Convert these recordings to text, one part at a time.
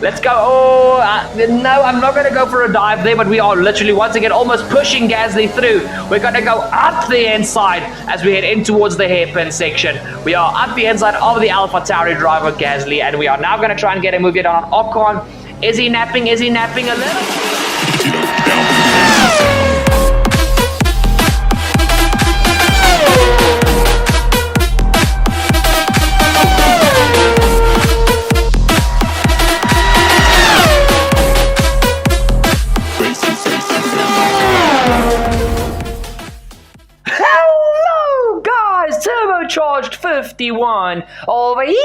Let's go. No, I'm not going to go for a dive there, but we are literally once again almost pushing Gasly through. We're going to go up the inside as we head in towards the hairpin section. We are up the inside of the AlphaTauri driver Gasly, and we are now going to try and get a move it on Ocon. Is he napping? Is he napping a little? Turbocharged 51 over here.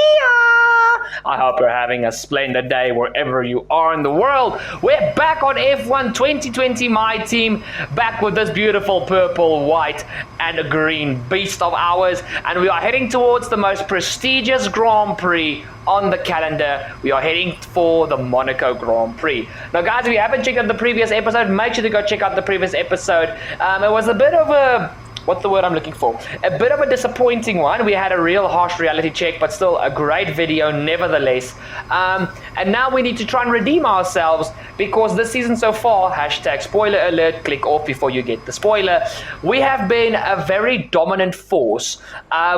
I hope you're having a splendid day wherever you are in the world. We're back on F1 2020, my team, back with this beautiful purple, white, and green beast of ours, and we are heading towards the most prestigious Grand Prix on the calendar. We are heading for the Monaco Grand Prix. Now, guys, if you haven't checked out the previous episode, make sure to go check out the previous episode. It was a bit of a... what's the word I'm looking for? A bit of a disappointing one. We had a real harsh reality check, but still a great video nevertheless. And now we need to try and redeem ourselves, because this season so far, hashtag spoiler alert, click off before you get the spoiler, we have been a very dominant force.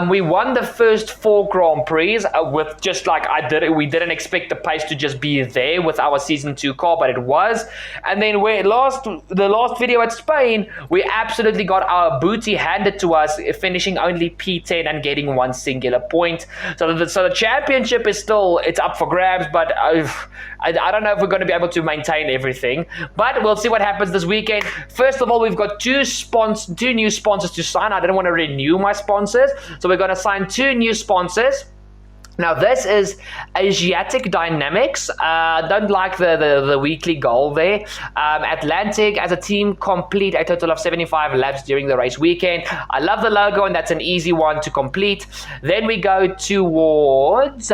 We won the first 4 Grand Prix with just like we didn't expect the pace to just be there with our season 2 car, but it was. And then the last video at Spain, we absolutely got our booty handed to us, finishing only P10 and getting 1 singular point. So the championship is still, it's up for grabs, but I don't know if we're going to be able to maintain everything, but we'll see what happens this weekend. First of all, we've got 2 new sponsors to sign. I didn't want to renew my sponsors, so we're going to sign 2 new sponsors. Now, this is Asiatic Dynamics. Don't like the weekly goal there. Atlantic, as a team, complete a total of 75 laps during the race weekend. I love the logo, and that's an easy one to complete. Then we go towards...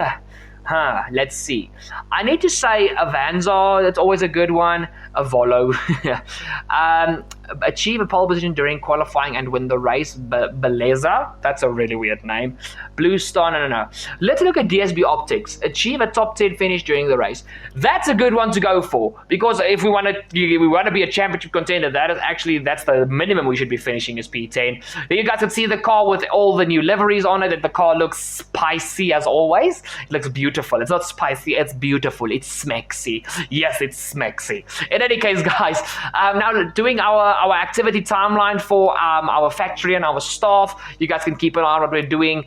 let's see. I need to say Avanza, that's always a good one. A Volo. Achieve a pole position during qualifying and win the race. Beleza, that's a really weird name. Blue Star, no. Let's look at DSB Optics. Achieve a top 10 finish during the race. That's a good one to go for, because if we want to be a championship contender, that's the minimum we should be finishing is P10. Then you guys can see the car with all the new liveries on it, and the car looks spicy as always. It looks beautiful. It's not spicy, it's beautiful. It's smexy. Yes, it's smexy. In any case, guys, now doing our activity timeline for our factory and our staff. You guys can keep an eye on what we're doing.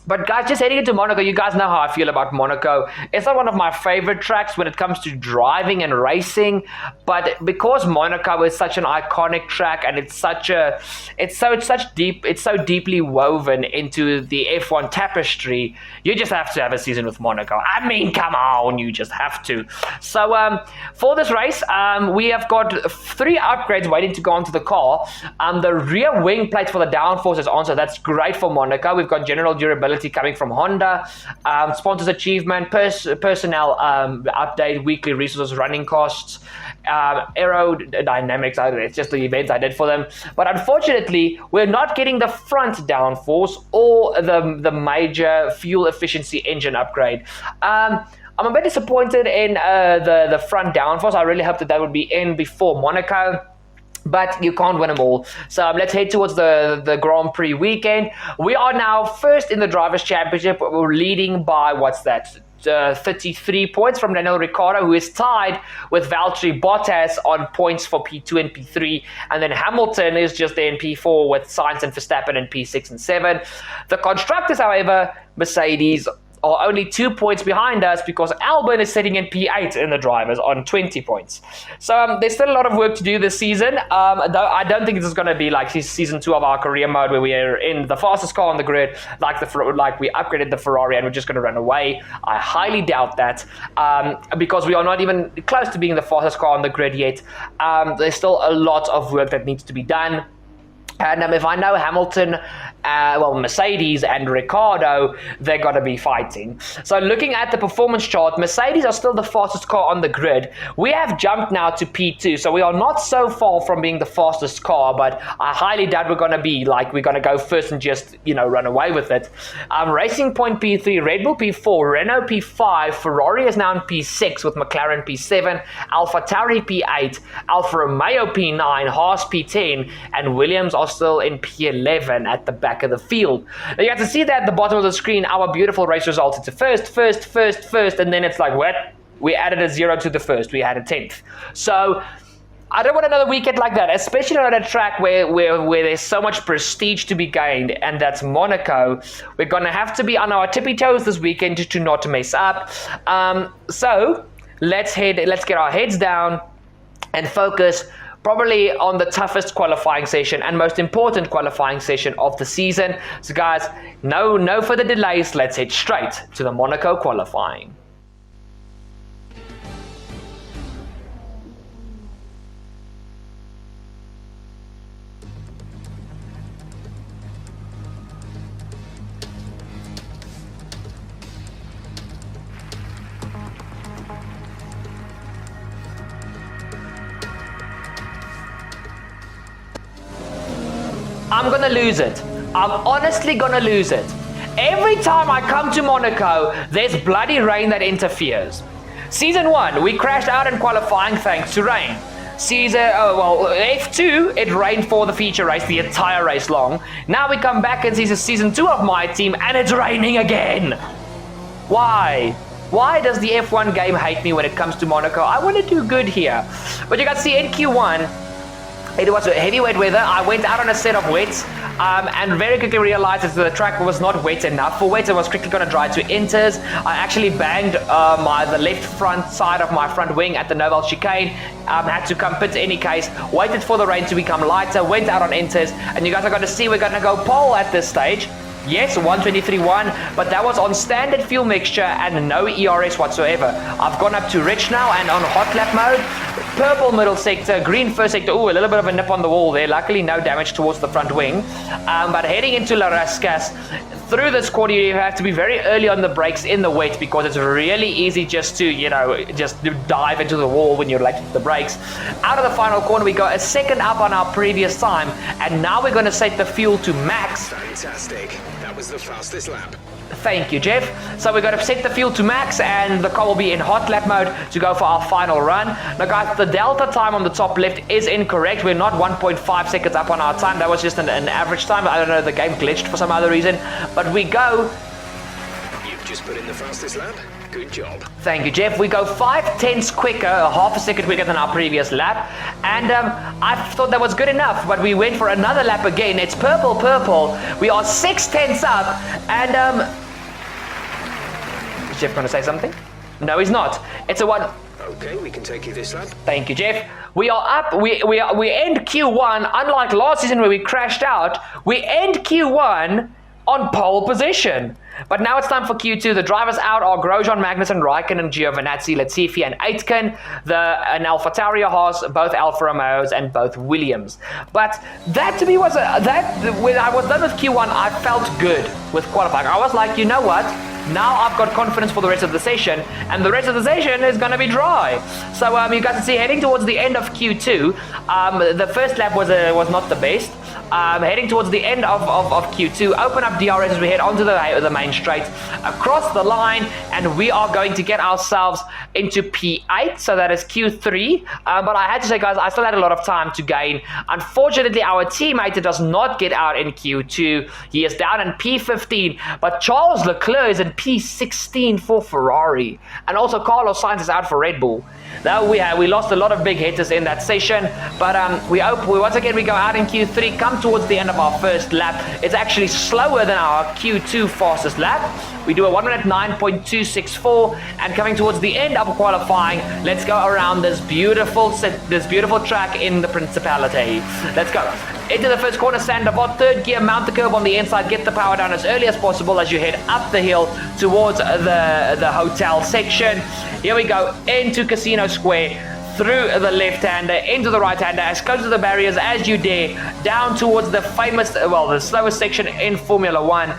But guys, just heading into Monaco, you guys know how I feel about Monaco. It's not one of my favorite tracks when it comes to driving and racing, but because Monaco is such an iconic track, and it's so deeply woven into the F1 tapestry, you just have to have a season with Monaco. I mean, come on, you just have to. So for this race, we have got 3 upgrades waiting to go onto the car. The rear wing plate for the downforce is on, so that's great for Monaco. We've got general durability coming from Honda, sponsors achievement, personnel update, weekly resources, running costs, aerodynamics. It's just the events I did for them. But unfortunately, we're not getting the front downforce or the major fuel efficiency engine upgrade. I'm a bit disappointed in the front downforce. I really hoped that would be in before Monaco, but you can't win them all. So let's head towards the Grand Prix weekend. We are now first in the Drivers' Championship. We're leading by, 33 points from Daniel Ricciardo, who is tied with Valtteri Bottas on points for P2 and P3. And then Hamilton is just there in P4 with Sainz and Verstappen in P6 and 7. The Constructors, however, Mercedes, are only 2 points behind us, because Albon is sitting in P8 in the drivers on 20 points. So there's still a lot of work to do this season. Though I don't think this is going to be like season 2 of our career mode, where we are in the fastest car on the grid, like we upgraded the Ferrari and we're just going to run away. I highly doubt that, because we are not even close to being the fastest car on the grid yet. There's still a lot of work that needs to be done. And if I know Hamilton Mercedes and Ricciardo, they're going to be fighting. So looking at the performance chart, Mercedes are still the fastest car on the grid. We have jumped now to P2, so we are not so far from being the fastest car, but I highly doubt we're going to be like, we're going to go first and just, run away with it. Racing Point P3, Red Bull P4, Renault P5, Ferrari is now in P6 with McLaren P7, AlphaTauri P8, Alfa Romeo P9, Haas P10, and Williams are still in P11 at the back of the field. Now you have to see that at the bottom of the screen, our beautiful race results. It's a first, and then it's like, what? We added a 0 to the first. We had a 10th. So I don't want another weekend like that, especially on a track where there's so much prestige to be gained, and that's Monaco. We're going to have to be on our tippy toes this weekend just to not mess up. So let's get our heads down and focus probably on the toughest qualifying session and most important qualifying session of the season. So guys, no further delays. Let's head straight to the Monaco qualifying. I'm gonna lose it. I'm honestly gonna lose it. Every time I come to Monaco, there's bloody rain that interferes. Season 1, we crashed out in qualifying thanks to rain. F2, it rained for the feature race, the entire race long. Now we come back and see season 2 of my team, and it's raining again. Why? Why does the F1 game hate me when it comes to Monaco? I want to do good here. But you can see in Q1, it was heavyweight weather. I went out on a set of wets and very quickly realized that the track was not wet enough for wets. It was quickly going to dry to inters. I actually banged the left front side of my front wing at the Novel chicane. Had to come pit in any case. Waited for the rain to become lighter. Went out on inters. And you guys are going to see we're going to go pole at this stage. Yes, 123.1, but that was on standard fuel mixture and no ERS whatsoever. I've gone up to rich now and on hot lap mode. Purple middle sector, green first sector. Ooh, a little bit of a nip on the wall there. Luckily, no damage towards the front wing. But heading into La Rascasse, through this corner, you have to be very early on the brakes in the wet because it's really easy just to, just dive into the wall when you're late with the brakes. Out of the final corner, we go a second up on our previous time, and now we're going to set the fuel to max. Fantastic. That was the fastest lap. Thank you, Jeff. So we're going to set the fuel to max and the car will be in hot lap mode to go for our final run. Now guys, the delta time on the top left is incorrect. We're not 1.5 seconds up on our time. That was just an average time. I don't know, the game glitched for some other reason. But we go... You've just put in the fastest lap. Good job. Thank you, Jeff. We go 5/10 quicker, half a second quicker than our previous lap. And I thought that was good enough, but we went for another lap again. It's purple. We are 6/10 up. And is Jeff going to say something? No, he's not. It's a one. Okay, we can take you this lap. Thank you, Jeff. We are up. We end Q1. Unlike last season where we crashed out, we end Q1 on pole position. But now it's time for Q2. The drivers out are Grosjean, Magnussen, Raikkonen, and Giovinazzi, Latifi, and Aitken. An AlphaTauri, Haas, both Alfa Romeos, and both Williams. But that to me was when I was done with Q1, I felt good with qualifying. I was like, you know what? Now I've got confidence for the rest of the session, and the rest of the session is going to be dry. So you guys can see heading towards the end of Q2, the first lap was not the best. Heading towards the end of Q2, open up DRS as we head onto the main straight, across the line, and we are going to get ourselves into P8, so that is Q3. But I had to say, guys, I still had a lot of time to gain. Unfortunately, our teammate does not get out in Q2. He is down in P15, but Charles Leclerc is in P16 for Ferrari, and also Carlos Sainz is out for Red Bull. Now we lost a lot of big hitters in that session, but once again we go out in Q3, come towards the end of our first lap. It's actually slower than our Q2 fastest lap. We do a 1 minute 9.264, and coming towards the end of qualifying, let's go around this beautiful track in the Principality. Let's go. Into the first corner, Sandoval, third gear, mount the curb on the inside, get the power down as early as possible as you head up the hill towards the hotel section. Here we go, into Casino Square. through the left-hander, into the right-hander, as close to the barriers as you dare, down towards the famous, well, the slowest section in Formula 1,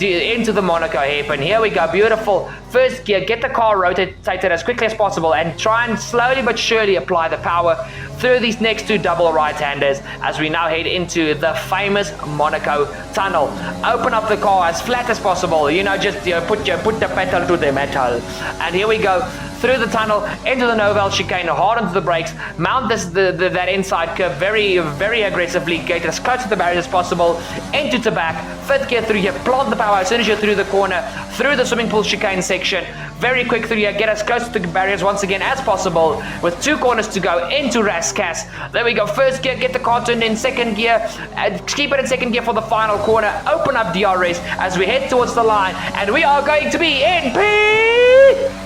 into the Monaco hairpin. Here we go, beautiful. First gear, get the car rotated as quickly as possible and try and slowly but surely apply the power through these next two double right-handers as we now head into the famous Monaco tunnel. Open up the car as flat as possible, just put the pedal to the metal. And here we go, through the tunnel, into the Novel chicane, hard onto the brakes, mount that inside curve very, very aggressively, get as close to the barriers as possible, into to back, fifth gear through here, plant the power as soon as you're through the corner, through the swimming pool chicane section, very quick through here, get as close to the barriers once again as possible, with 2 corners to go, into RacerZ. There we go, first gear, get the car turned in, second gear, keep it in second gear for the final corner, open up DRS as we head towards the line, and we are going to be in P!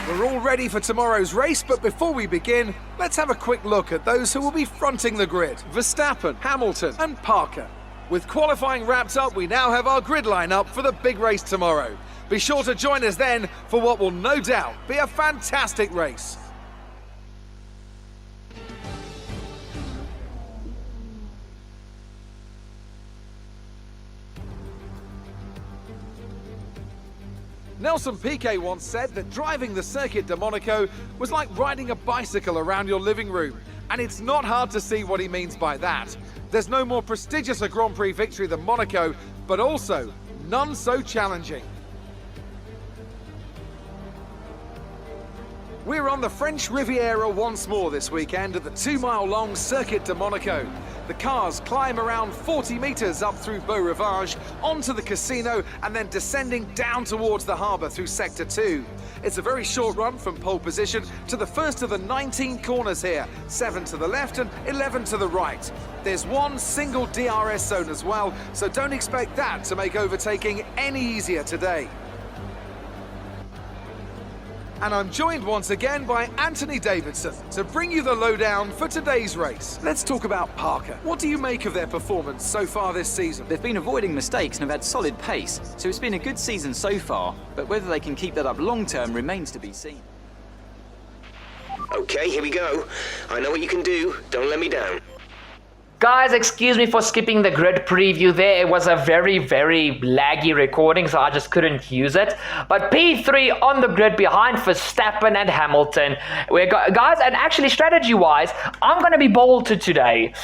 We're all ready for tomorrow's race, but before we begin, let's have a quick look at those who will be fronting the grid. Verstappen, Hamilton and Parker. With qualifying wrapped up, we now have our grid lineup for the big race tomorrow. Be sure to join us then for what will no doubt be a fantastic race. Nelson Piquet once said that driving the Circuit de Monaco was like riding a bicycle around your living room, and it's not hard to see what he means by that. There's no more prestigious a Grand Prix victory than Monaco, but also none so challenging. We're on the French Riviera once more this weekend at the 2-mile-long Circuit de Monaco. The cars climb around 40 metres up through Beau Rivage, onto the casino, and then descending down towards the harbour through Sector 2. It's a very short run from pole position to the first of the 19 corners here, 7 to the left and 11 to the right. There's one single DRS zone as well, so don't expect that to make overtaking any easier today. And I'm joined once again by Anthony Davidson to bring you the lowdown for today's race. Let's talk about Parker. What do you make of their performance so far this season? They've been avoiding mistakes and have had solid pace, so it's been a good season so far, but whether they can keep that up long term remains to be seen. Okay, here we go. I know what you can do. Don't let me down. Guys, excuse me for skipping the grid preview there. It was a very, very laggy recording, so I just couldn't use it. But P3 on the grid behind Verstappen and Hamilton. Guys, and actually strategy-wise, I'm going to be bold today.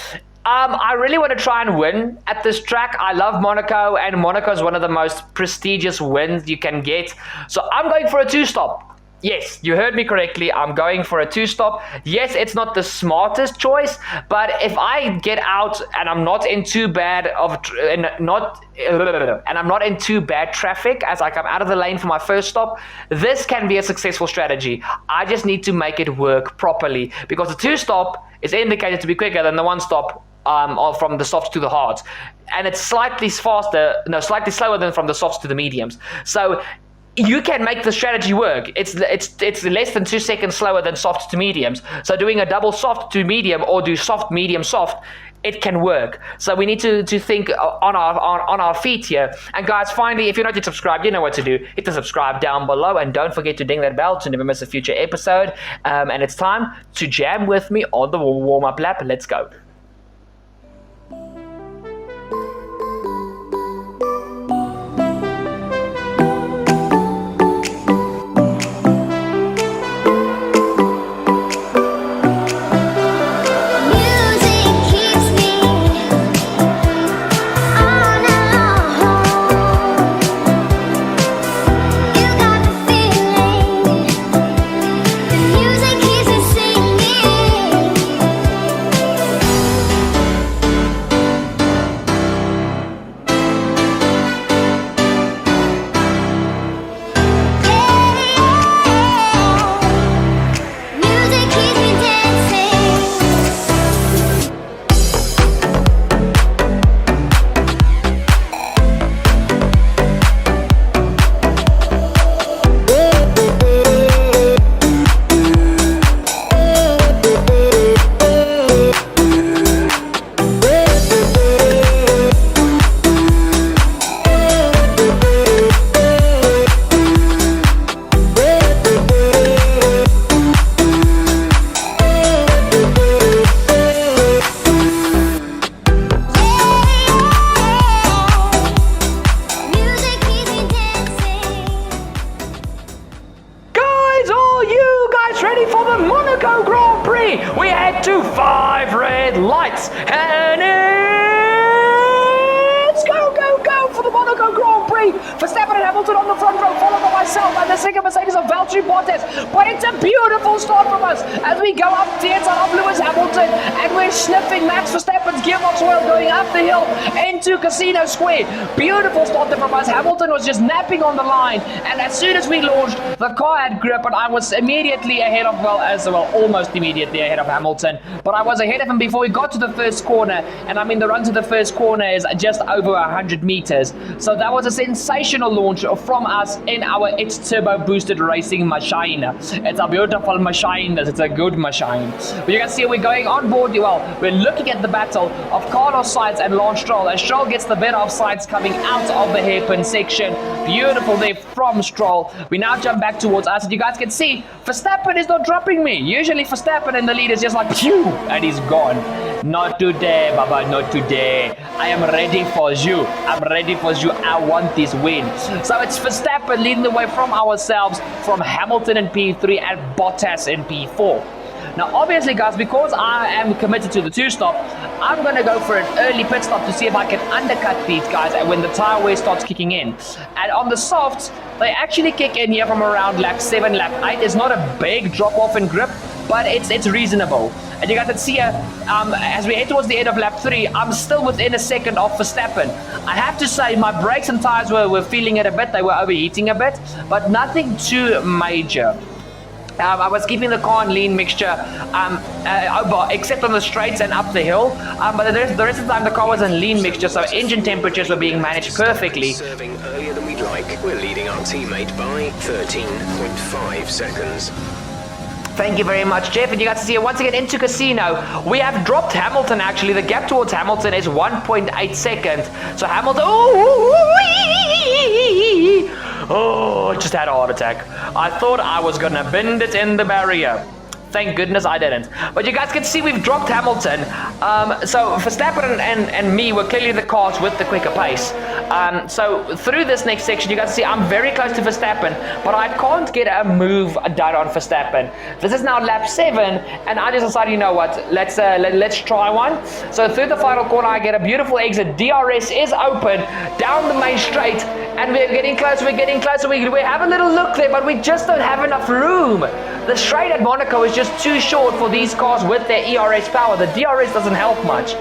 I really want to try and win at this track. I love Monaco, and Monaco is one of the most prestigious wins you can get. So I'm going for a 2-stop. Yes, you heard me correctly. I'm going for a 2-stop. Yes, it's not the smartest choice, but if I get out and I'm not in too bad I'm not in too bad traffic as I come out of the lane for my first stop, this can be a successful strategy. I just need to make it work properly because the 2-stop is indicated to be quicker than the 1-stop. Or from the softs to the hards, and it's slightly slower than from the softs to the mediums. So you can make the strategy work. It's less than 2 seconds slower than soft to mediums. So doing a double soft to medium or do soft, medium, soft, it can work. So we need to think on our feet here. And guys, finally, if you're not yet subscribed, you know what to do. Hit the subscribe down below and don't forget to ding that bell to never miss a future episode. And it's time to jam with me on the warm-up lap. Let's go. Is all you guys ready for the Monaco Grand Prix? We head to 5 red lights, and it's go, go, go for the Monaco Grand Prix. Verstappen and Hamilton on the front row, followed by myself and the second Mercedes of Valtteri Bottas. But it's a beautiful start from us as we go up the inside of Lewis Hamilton, and we're sniffing Max Verstappen's gearbox oil going up the hill into Casino Square. Beautiful start there from us. Hamilton was just napping on the line, and as soon as we launched, the car had grip, and I was immediately ahead of, almost immediately ahead of Hamilton. But I was ahead of him before we got to the first corner, and I mean the run to the first corner is just over 100 meters. So that was a sensational launch from us in our turbo boosted racing machine. It's a beautiful machine. It's a good machine. But you can see we're going on board. Well, we're looking at the battle of Carlos Sainz and Lance Stroll, as Stroll gets the better of Sainz coming out of the hairpin section. Beautiful there from Stroll. We now jump back towards us, and you guys can see Verstappen is not dropping me. Usually Verstappen in the lead is just like phew, and he's gone. Not today, Baba, not today. I am ready for you. I'm ready for you. I want this win. So it's Verstappen leading the way from ourselves, from Hamilton in P3 and Bottas in P4. Now, obviously, guys, because I am committed to the 2-stop, I'm going to go for an early pit stop to see if I can undercut these guys and when the tire wear starts kicking in. And on the softs, they actually kick in here from around lap 7, lap 8. It's not a big drop-off in grip, but it's reasonable. And you guys can see here, as we head towards the end of lap 3, I'm still within a second of Verstappen. I have to say, my brakes and tires were feeling it a bit. They were overheating a bit, but nothing too major. I was keeping the car in lean mixture, except on the straights and up the hill. But the rest of the time, the car was in lean mixture, so engine temperatures were being managed perfectly. Serving earlier than we'd like. We're leading our teammate by 13.5 seconds. Thank you very much, Jeff. And you got to see it once again into Casino. We have dropped Hamilton, actually. The gap towards Hamilton is 1.8 seconds. So Hamilton... Oh, just had a heart attack. I thought I was going to bend it in the barrier. Thank goodness I didn't. But you guys can see we've dropped Hamilton. So Verstappen and me were clearly the cars with the quicker pace. So through this next section, you guys see I'm very close to Verstappen, but I can't get a move done on Verstappen. This is now lap 7, and I just decided, you know what, let's try one. So through the final corner, I get a beautiful exit. DRS is open down the main straight, and we're getting closer. We have a little look there, but we just don't have enough room. The straight at Monaco is just too short for these cars with their ERS power. The DRS doesn't help much.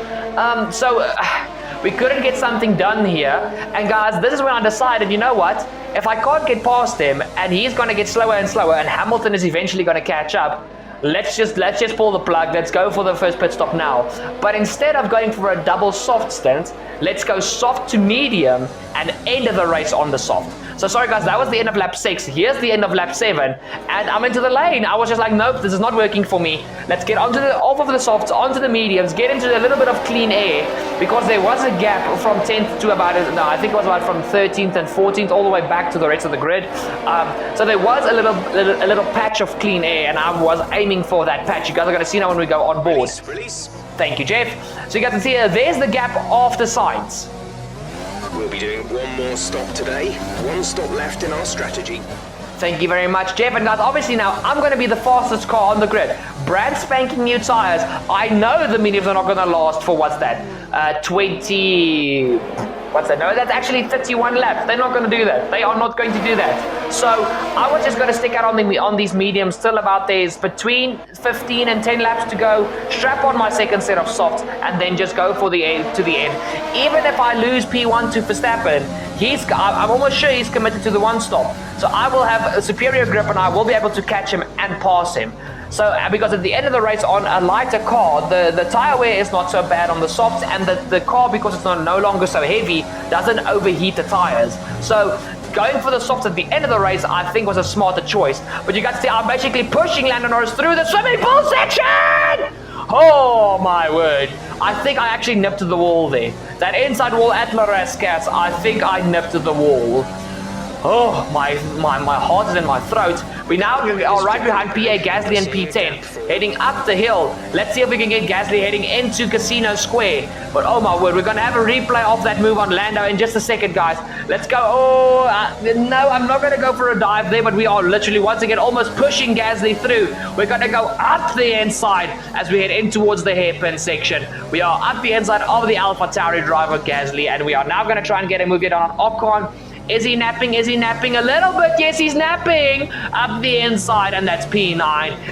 We couldn't get something done here. And guys, this is when I decided, you know what? If I can't get past him, and he's going to get slower and slower, and Hamilton is eventually going to catch up, let's just pull the plug. Let's go for the first pit stop now. But instead of going for a double soft stint, let's go soft to medium and end the race on the soft. So sorry guys, that was the end of lap 6. Here's the end of lap 7, and I'm into the lane. I was just like, nope, this is not working for me. Let's get off of the softs, onto the mediums, get into a little bit of clean air, because there was a gap from 10th to I think it was about from 13th and 14th all the way back to the rest of the grid. So there was a little patch of clean air, and I was aiming for that patch. You guys are going to see now when we go on board. Release. Thank you, Jeff. So you guys can see there's the gap off the sides. We'll be doing one more stop today. One stop left in our strategy. Thank you very much, Jeff. And guys, obviously now I'm going to be the fastest car on the grid. Brand spanking new tires. I know the mediums are not going to last for what's that? 20... What's that? No, that's actually 31 laps. They're not going to do that. They are not going to do that. So I was just going to stick out on these mediums till about there's between 15 and 10 laps to go. Strap on my second set of softs and then just go for the end to the end. Even if I lose P1 to Verstappen, I'm almost sure he's committed to the 1-stop. So I will have a superior grip and I will be able to catch him and pass him. So, because at the end of the race on a lighter car, the tire wear is not so bad on the softs, and the car, because it's no longer so heavy, doesn't overheat the tires. So, going for the softs at the end of the race, I think was a smarter choice. But you guys see, I'm basically pushing Lando Norris through the swimming pool section! Oh my word. I think I actually nipped to the wall there. That inside wall at La Rascasse, I think I nipped to the wall. Oh, my heart is in my throat. We now are right behind PA, Gasly, and P10, heading up the hill. Let's see if we can get Gasly heading into Casino Square. But oh my word, we're going to have a replay of that move on Lando in just a second, guys. Let's go. Oh, no, I'm not going to go for a dive there, but we are literally once again almost pushing Gasly through. We're going to go up the inside as we head in towards the hairpin section. We are up the inside of the AlphaTauri driver, Gasly, and we are now going to try and get a move on Ocon. Is he napping? Is he napping a little bit? Yes, he's napping up the inside, and that's P9.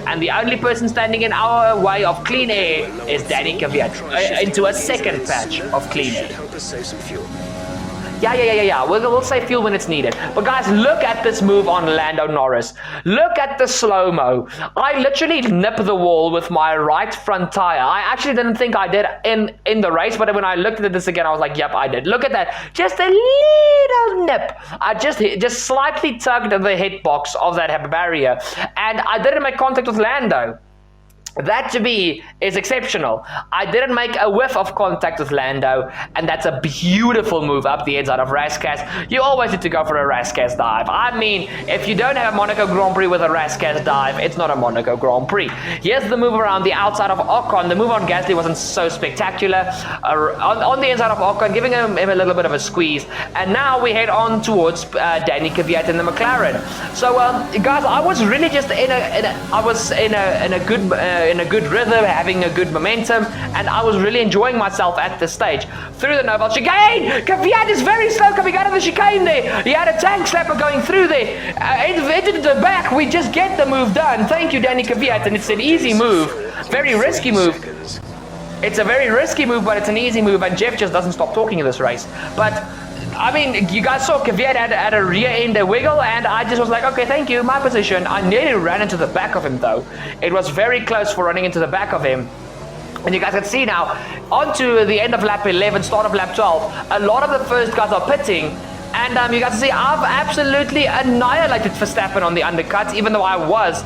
And the only person standing in our way of clean air is Danny Kvyat into a second patch of clean air. Help us save some fuel. Yeah. We'll save fuel when it's needed. But guys, look at this move on Lando Norris. Look at the slow-mo. I literally nipped the wall with my right front tire. I actually didn't think I did in the race, but when I looked at this again, I was like, yep, I did. Look at that. Just a little nip. I just slightly tugged the hitbox of that barrier, and I didn't make contact with Lando. That to me is exceptional. I didn't make a whiff of contact with Lando, and that's a beautiful move up the inside of RacerZ. You always need to go for a RacerZ dive. I mean, if you don't have a Monaco Grand Prix with a RacerZ dive, it's not a Monaco Grand Prix. Here's the move around the outside of Ocon. The move on Gasly wasn't so spectacular. On the inside of Ocon, giving him a little bit of a squeeze, and now we head on towards Danny Kvyat in the McLaren. So, guys, I was really just in a good rhythm, having a good momentum, and I was really enjoying myself at this stage. Through the Noble chicane, Kvyat is very slow coming out of the chicane there. He had a tank slapper going through there. Into the back, we just get the move done. Thank you, Danny Kvyat, and it's an easy move. Very risky move. It's a very risky move, but it's an easy move, and Jeff just doesn't stop talking in this race. But I mean, you guys saw Kvyat had a rear end wiggle, and I just was like, okay, thank you, my position. I nearly ran into the back of him, though. It was very close for running into the back of him. And you guys can see now, onto the end of lap 11, start of lap 12, a lot of the first guys are pitting. And you guys can see, I've absolutely annihilated Verstappen on the undercuts, even though I was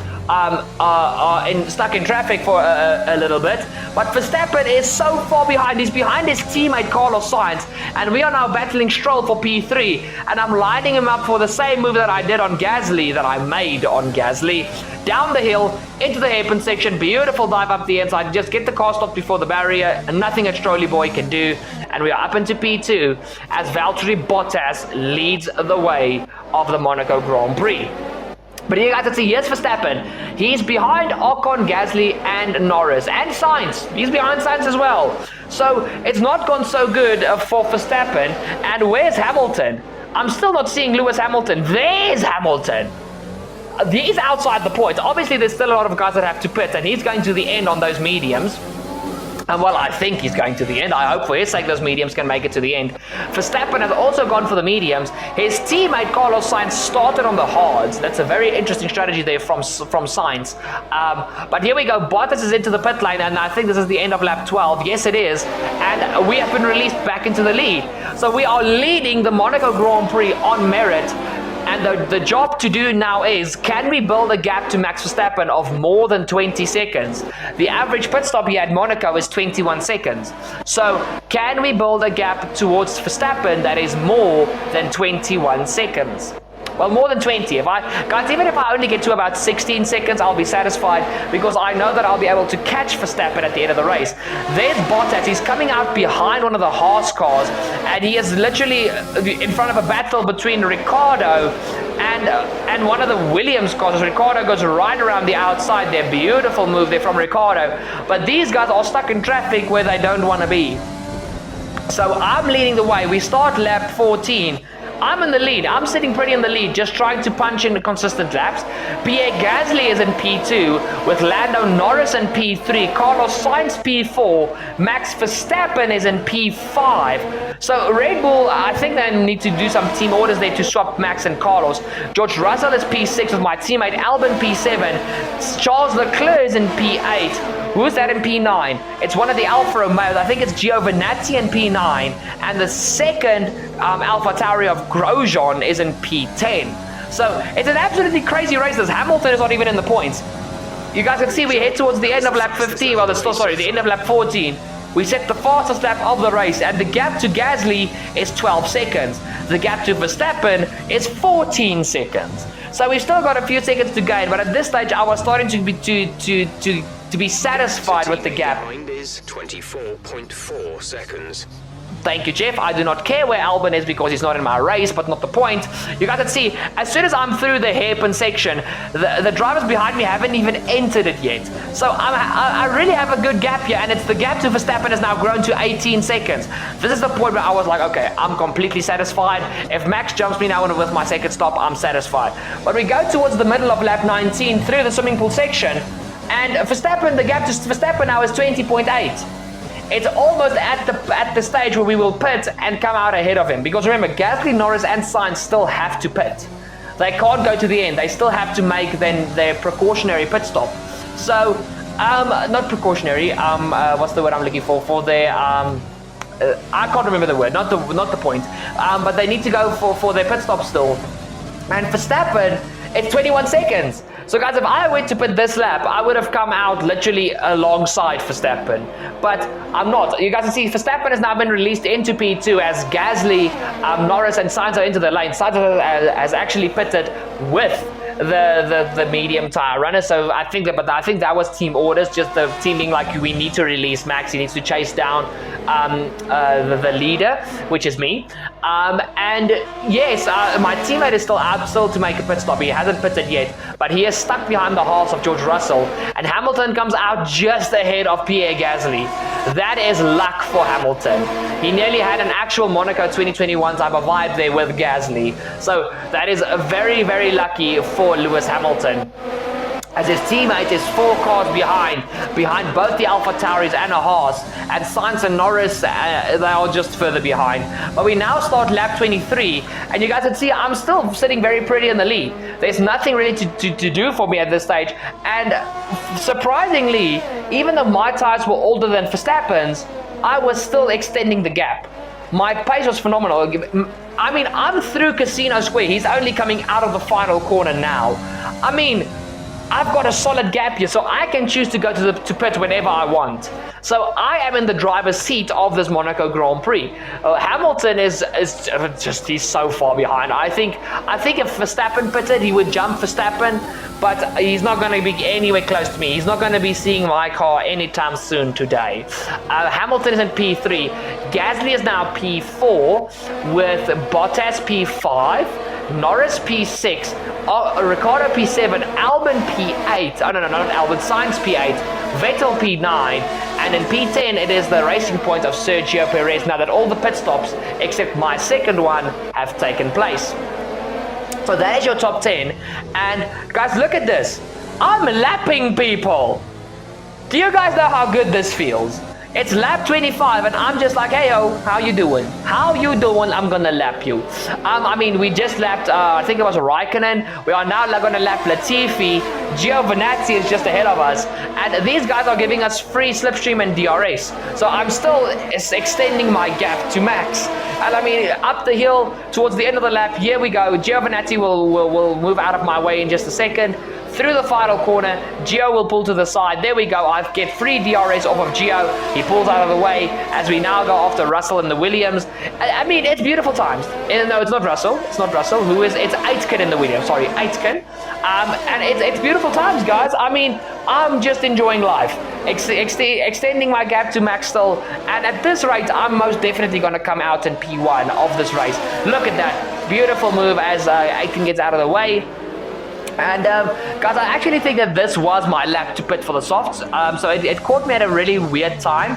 stuck in traffic for a little bit. But Verstappen is so far behind. He's behind his teammate Carlos Sainz, and we are now battling Stroll for P3, and I'm lining him up for the same move that I did on Gasly, that I made on Gasly. Down the hill, into the hairpin section, beautiful dive up the inside, just get the car stopped before the barrier, and nothing a Strolly boy can do. And we are up into P2 as Valtteri Bottas leads the way of the Monaco Grand Prix. But you guys can see, here's Verstappen. He's behind Ocon, Gasly, and Norris. And Sainz. He's behind Sainz as well. So, it's not gone so good for Verstappen. And where's Hamilton? I'm still not seeing Lewis Hamilton. There's Hamilton. He's outside the points. Obviously, there's still a lot of guys that have to pit. And he's going to the end on those mediums. And well, I think he's going to the end. I hope for his sake those mediums can make it to the end. Verstappen has also gone for the mediums. His teammate Carlos Sainz started on the hards. That's a very interesting strategy there from Sainz. But here we go. Bottas is into the pit lane, and I think this is the end of lap 12. Yes, it is. And we have been released back into the lead. So we are leading the Monaco Grand Prix on merit. And the job to do now is, can we build a gap to Max Verstappen of more than 20 seconds? The average pit stop here at Monaco is 21 seconds. So, can we build a gap towards Verstappen that is more than 21 seconds? Well, more than 20. Guys, even if I only get to about 16 seconds, I'll be satisfied, because I know that I'll be able to catch Verstappen at the end of the race. There's Bottas. He's coming out behind one of the Haas cars, and he is literally in front of a battle between Ricciardo and one of the Williams cars. Ricciardo goes right around the outside there. Beautiful move there from Ricciardo. But these guys are stuck in traffic where they don't want to be. So I'm leading the way. We start lap 14. I'm in the lead. I'm sitting pretty in the lead, just trying to punch in the consistent laps. Pierre Gasly is in P2, with Lando Norris in P3, Carlos Sainz P4, Max Verstappen is in P5. So Red Bull, I think they need to do some team orders there to swap Max and Carlos. George Russell is P6 with my teammate Albon P7. Charles Leclerc is in P8. Who's that in P9? It's one of the Alfa Romeos. I think it's Giovinazzi in P9. And the second AlphaTauri of Grosjean is in P10. So it's an absolutely crazy race. This Hamilton is not even in the points. You guys can see we head towards the end of lap 15. Well, the end of lap 14. we set the fastest lap of the race, and the gap to Gasly is 12 seconds. The gap to Verstappen is 14 seconds. So we've still got a few seconds to gain, but at this stage I was starting to be satisfied with the gap. Behind is 24.4 seconds. Thank you, Jeff. I do not care where Albon is because he's not in my race, but not the point. You guys can see, as soon as I'm through the hairpin section, the drivers behind me haven't even entered it yet. So I really have a good gap here, and it's the gap to Verstappen has now grown to 18 seconds. This is the point where I was like, okay, I'm completely satisfied. If Max jumps me now with my second stop, I'm satisfied. But we go towards the middle of lap 19 through the swimming pool section, and Verstappen, the gap to Verstappen now is 20.8. It's almost at the stage where we will pit and come out ahead of him. Because remember, Gasly, Norris, and Sainz still have to pit. They can't go to the end. They still have to make then their precautionary pit stop. So, not precautionary. What's the word I'm looking for? For their I can't remember the word. Not the point. But they need to go for their pit stop still. And Verstappen, it's 21 seconds. So guys, if I went to pit this lap, I would have come out literally alongside Verstappen. But I'm not. You guys can see Verstappen has now been released into P2 as Gasly, Norris, and Sainz are into the lane. Sainz has actually pitted with the medium tire runner. So I think that was team orders, just the team being like, we need to release Max. He needs to chase down the leader, which is me. And yes, my teammate is still out to make a pit stop. He hasn't pitted yet, but he is stuck behind the halves of George Russell, and Hamilton comes out just ahead of Pierre Gasly. That is luck for Hamilton. He nearly had an actual Monaco 2021 type of vibe there with Gasly. So that is very, very lucky for Lewis Hamilton, as his teammate is 4 cars behind both the AlphaTauris and a Haas, and Sainz and Norris, they are just further behind. But we now start lap 23, and you guys can see I'm still sitting very pretty in the lead. There's nothing really to do for me at this stage, and surprisingly, even though my tires were older than Verstappen's, I was still extending the gap. My pace was phenomenal. I mean, I'm through Casino Square. He's only coming out of the final corner now. I mean, I've got a solid gap here, so I can choose to go to pit whenever I want. So I am in the driver's seat of this Monaco Grand Prix. Hamilton is just, he's so far behind. I think if Verstappen pitted, he would jump Verstappen, but he's not going to be anywhere close to me. He's not going to be seeing my car anytime soon today. Hamilton is in P3. Gasly is now P4 with Bottas P5. Norris P6, Ricciardo P7, Albon P8, oh no, not Albon, Sainz P8, Vettel P9, and in P10 it is the racing point of Sergio Perez, now that all the pit stops except my second one have taken place. So that is your top 10, and guys, look at this. I'm lapping people. Do you guys know how good this feels? It's lap 25 and I'm just like, hey yo, how you doing? How you doing? I'm gonna lap you. I mean, we just lapped, I think it was Raikkonen. We are now gonna lap Latifi. Giovinazzi is just ahead of us. And these guys are giving us free slipstream and DRS. So I'm still extending my gap to Max. And I mean, up the hill towards the end of the lap, here we go. Giovinazzi will move out of my way in just a second. Through the final corner, Gio will pull to the side. There we go. I get free DRS off of Gio. He pulls out of the way as we now go after Russell and the Williams. I mean, it's beautiful times. No, it's not Russell. It's not Russell. It's Aitken in the Williams. Sorry, Aitken. And it's beautiful times, guys. I mean, I'm just enjoying life. Extending my gap to Max still. And at this rate, I'm most definitely going to come out in P1 of this race. Look at that. Beautiful move as Aitken gets out of the way. And guys, I actually think that this was my lap to pit for the softs. So it caught me at a really weird time.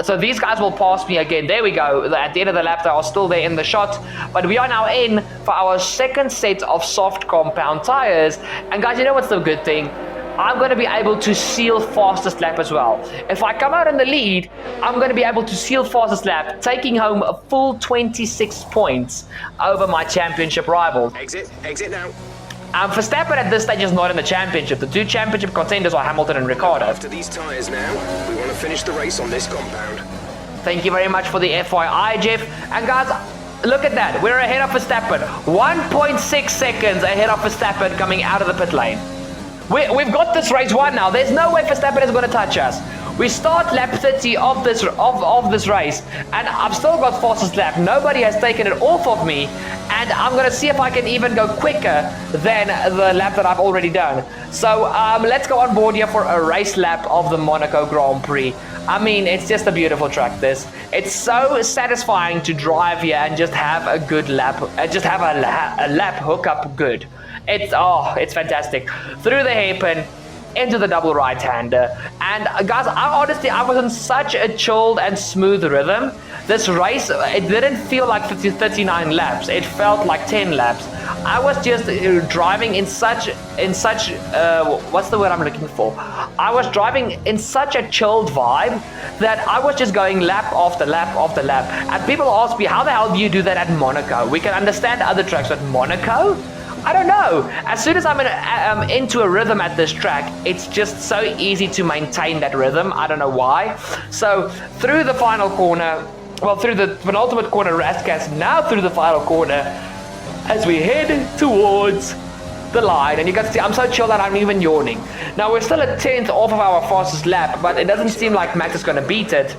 So these guys will pass me again. There we go. At the end of the lap, they are still there in the shot. But we are now in for our second set of soft compound tires. And guys, you know what's the good thing? I'm going to be able to seal fastest lap as well. If I come out in the lead, I'm going to be able to seal fastest lap, taking home a full 26 points over my championship rival. Exit now. Verstappen at this stage is not in the championship. The two championship contenders are Hamilton and Ricciardo. After these tyres now, we want to finish the race on this compound. Thank you very much for the FYI, Jeff. And guys, look at that. We're ahead of Verstappen. 1.6 seconds ahead of Verstappen coming out of the pit lane. We've got this race won now. There's no way Verstappen is going to touch us. We start lap 30 of this race, and I've still got fastest lap. Nobody has taken it off of me, and I'm gonna see if I can even go quicker than the lap that I've already done. So let's go on board here for a race lap of the Monaco Grand Prix. I mean, it's just a beautiful track, this. It's so satisfying to drive here and just have a good lap, just have a lap hook up good. It's fantastic. Through the hairpin, into the double right-hander. And guys, I was in such a chilled and smooth rhythm. This race, it didn't feel like 39 laps. It felt like 10 laps. I was just driving in such what's the word I'm looking for? I was driving in such a chilled vibe that I was just going lap after lap after lap. And people ask me, how the hell do you do that at Monaco? We can understand other tracks, but Monaco? I don't know. As soon as I'm into a rhythm at this track, it's just so easy to maintain that rhythm. I don't know why. So through the final corner, well, through the penultimate corner, RacerZ, now through the final corner, as we head towards the line, and you can see I'm so chilled that I'm even yawning. Now we're still a 10th off of our fastest lap, but it doesn't seem like Max is going to beat it.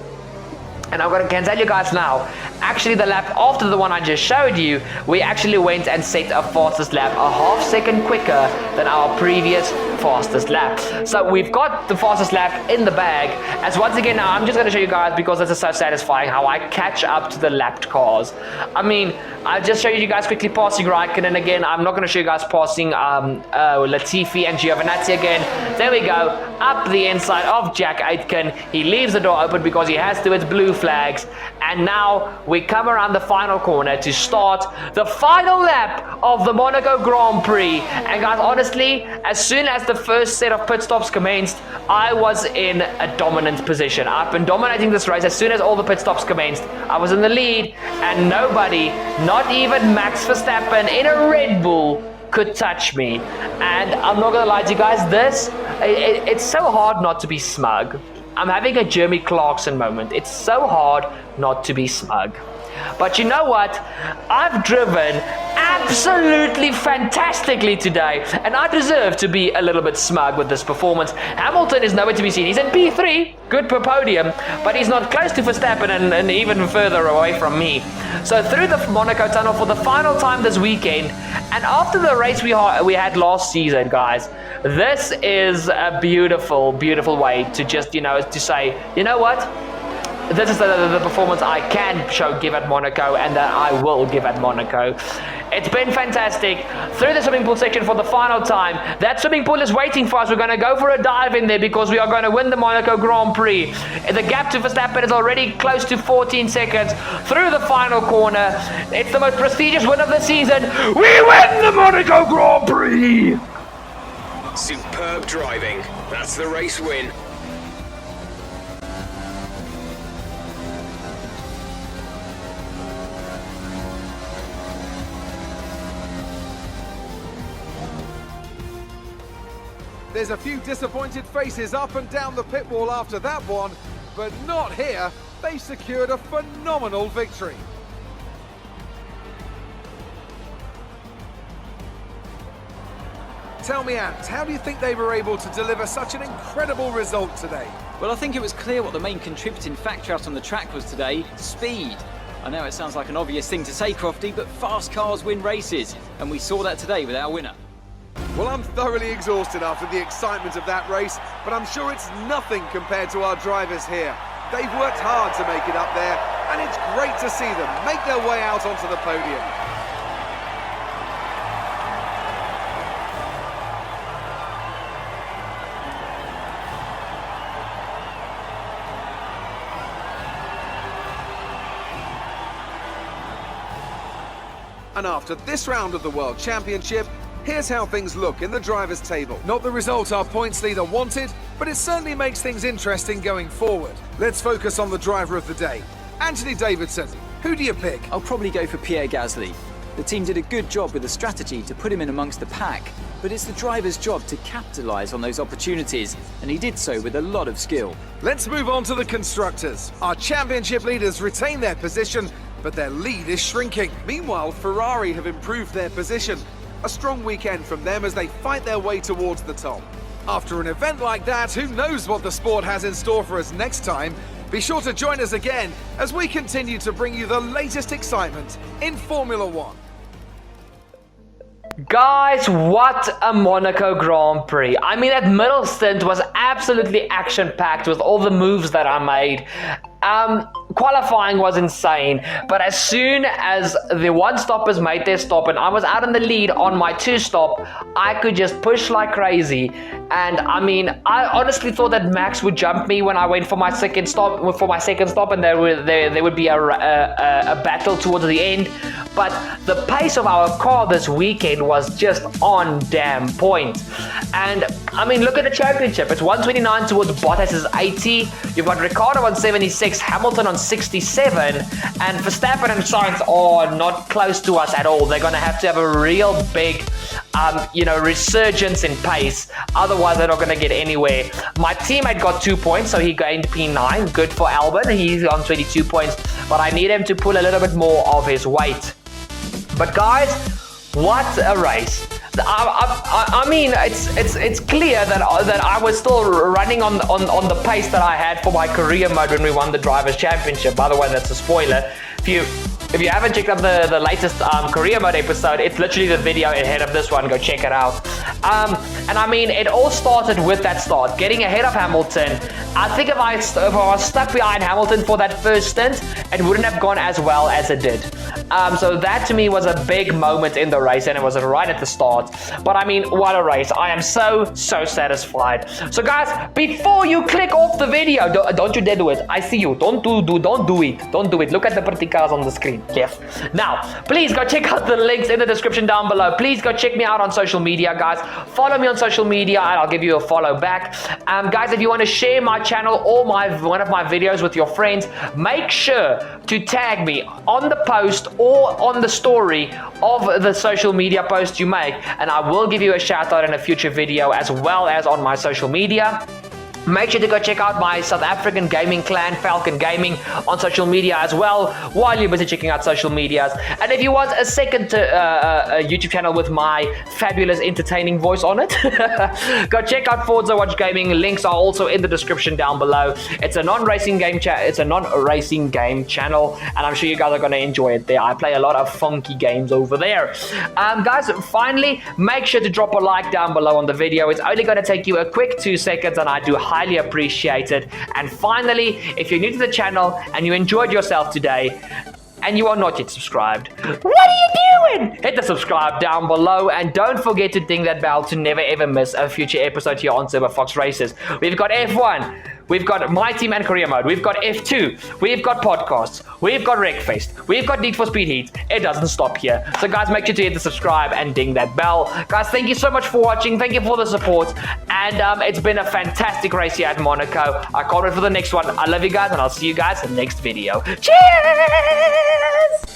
And can tell you guys now, actually the lap after the one I just showed you, we actually went and set a fastest lap a half second quicker than our previous fastest lap. So we've got the fastest lap in the bag. As once again now, I'm just going to show you guys, because this is so satisfying, how I catch up to the lapped cars. I mean, I'll just show you guys quickly passing Raikkonen, and again, I'm not going to show you guys passing Latifi and Giovinazzi again. There we go, up the inside of Jack Aitken. He leaves the door open because he has to, it's blue flags. And now we come around the final corner to start the final lap of the Monaco Grand Prix. And guys, honestly, as soon as the first set of pit stops commenced, I was in a dominant position. I've been dominating this race. As soon as all the pit stops commenced, I was in the lead, and nobody, not even Max Verstappen in a Red Bull, could touch me. And I'm not gonna lie to you guys, it's so hard not to be smug. I'm having a Jeremy Clarkson moment. It's so hard not to be smug. But you know what? I've driven absolutely fantastically today, and I deserve to be a little bit smug with this performance. Hamilton is nowhere to be seen. He's in P3, good per podium, but he's not close to Verstappen and even further away from me. So through the Monaco tunnel for the final time this weekend, and after the race we had last season, guys, this is a beautiful, beautiful way to just, to say, you know what? This is the performance I can give at Monaco, and that I will give at Monaco. It's been fantastic. Through the swimming pool section for the final time. That swimming pool is waiting for us. We're going to go for a dive in there because we are going to win the Monaco Grand Prix. The gap to Verstappen is already close to 14 seconds. Through the final corner. It's the most prestigious win of the season. We win the Monaco Grand Prix! Superb driving. That's the race win. There's a few disappointed faces up and down the pit wall after that one, but not here. They secured a phenomenal victory. Tell me, Ant, how do you think they were able to deliver such an incredible result today? Well, I think it was clear what the main contributing factor out on the track was today: speed. I know it sounds like an obvious thing to say, Crofty, but fast cars win races, and we saw that today with our winner. Well, I'm thoroughly exhausted after the excitement of that race, but I'm sure it's nothing compared to our drivers here. They've worked hard to make it up there, and it's great to see them make their way out onto the podium. And after this round of the World Championship, here's how things look in the drivers' table. Not the result our points leader wanted, but it certainly makes things interesting going forward. Let's focus on the driver of the day. Anthony Davidson, who do you pick? I'll probably go for Pierre Gasly. The team did a good job with the strategy to put him in amongst the pack, but it's the driver's job to capitalise on those opportunities, and he did so with a lot of skill. Let's move on to the Constructors. Our championship leaders retain their position, but their lead is shrinking. Meanwhile, Ferrari have improved their position. A strong weekend from them as they fight their way towards the top. After an event like that, who knows what the sport has in store for us next time? Be sure to join us again as we continue to bring you the latest excitement in Formula One. Guys, what a Monaco Grand Prix. I mean, that middle stint was absolutely action-packed with all the moves that I made. Qualifying was insane, but as soon as the one-stoppers made their stop and I was out in the lead on my two-stop, I could just push like crazy. And I mean, I honestly thought that Max would jump me when I went for my second stop, and there would be a battle towards the end. But the pace of our car this weekend was just on damn point. And I mean, look at the championship. It's 129 towards Bottas's 80. You've got Ricciardo on 76, Hamilton on 67, and Verstappen and Sainz are not close to us at all. They're going to have a real big, resurgence in pace. Otherwise, they're not going to get anywhere. My teammate got 2 points, so he gained P9. Good for Albon. He's on 22 points, but I need him to pull a little bit more of his weight. But guys, what a race! I mean, it's clear that I was still running on the pace that I had for my career mode when we won the Drivers' Championship. By the way, that's a spoiler. If you haven't checked out the latest career mode episode, it's literally the video ahead of this one. Go check it out. And I mean, it all started with that start, getting ahead of Hamilton. I think if I was stuck behind Hamilton for that first stint, it wouldn't have gone as well as it did. So that to me was a big moment in the race, and it was right at the start. But I mean, what a race. I am so satisfied. So guys, before you click off the video, don't you dare do it. I see you. Don't do it. Look at the pretty cars on the screen. Yes. Now, please go check out the links in the description down below. Please go check me out on social media, guys. Follow me on social media, and I'll give you a follow back. Guys, if you want to share my channel or one of my videos with your friends, make sure to tag me on the post or on the story of the social media post you make, and I will give you a shout out in a future video as well as on my social media. Make sure to go check out my South African gaming clan, Falcon Gaming, on social media as well, while you're busy checking out social medias. And if you want a second YouTube channel with my fabulous, entertaining voice on it, go check out Forza Watch Gaming. Links are also in the description down below. It's a non-racing game channel, and I'm sure you guys are going to enjoy it there. I play a lot of funky games over there. Guys, finally, make sure to drop a like down below on the video. It's only going to take you a quick 2 seconds, and I do highly appreciate it. And finally, if you're new to the channel and you enjoyed yourself today and you are not yet subscribed, what are you doing? Hit the subscribe down below, and don't forget to ding that bell to never ever miss a future episode here on Server Fox Races. We've got F1, we've got My Team and Career Mode, we've got F2, we've got podcasts, we've got Wreckfest, we've got Need for Speed Heat. It doesn't stop here. So guys, make sure to hit the subscribe and ding that bell. Guys, thank you so much for watching. Thank you for the support. And it's been a fantastic race here at Monaco. I can't wait for the next one. I love you guys, and I'll see you guys in the next video. Cheers!